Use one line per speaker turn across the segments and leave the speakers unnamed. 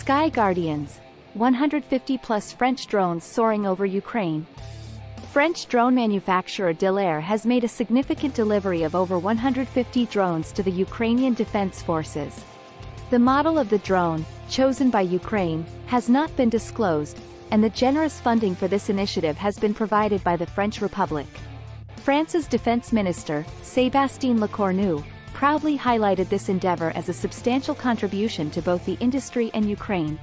Sky Guardians, 150-plus French drones soaring over Ukraine. French drone manufacturer Delair has made a significant delivery of over 150 drones to the Ukrainian Defense Forces. The model of the drone, chosen by Ukraine, has not been disclosed, and the generous funding for this initiative has been provided by the French Republic. France's Defense Minister, Sébastien Lecornu, proudly highlighted this endeavor as a substantial contribution to both the industry and Ukraine.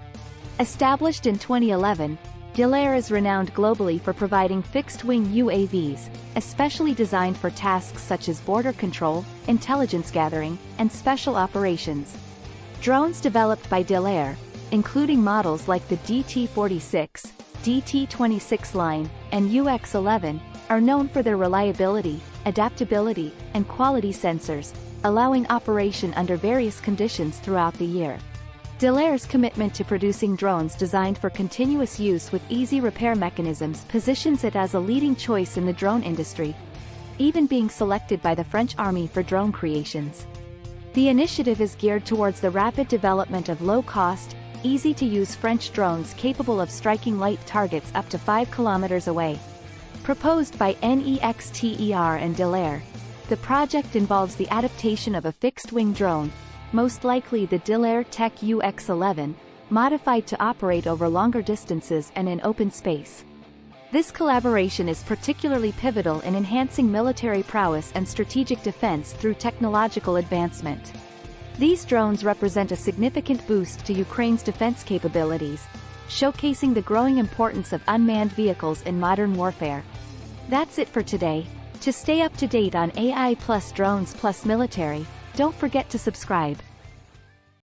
Established in 2011, Delair is renowned globally for providing fixed-wing UAVs, especially designed for tasks such as border control, intelligence gathering, and special operations. Drones developed by Delair, including models like the DT-46, DT-26 line, and UX-11, are known for their reliability, adaptability, and quality sensors, allowing operation under various conditions throughout the year. Delair's commitment to producing drones designed for continuous use with easy repair mechanisms positions it as a leading choice in the drone industry, even being selected by the French Army for drone creations. The initiative is geared towards the rapid development of low-cost, easy-to-use French drones capable of striking light targets up to 5 kilometers away. Proposed by NEXTER and Delair, the project involves the adaptation of a fixed-wing drone, most likely the Delair Tech UX-11, modified to operate over longer distances and in open space. This collaboration is particularly pivotal in enhancing military prowess and strategic defense through technological advancement. These drones represent a significant boost to Ukraine's defense capabilities, showcasing the growing importance of unmanned vehicles in modern warfare. That's it for today. To stay up to date on AI plus drones plus military, don't forget to subscribe.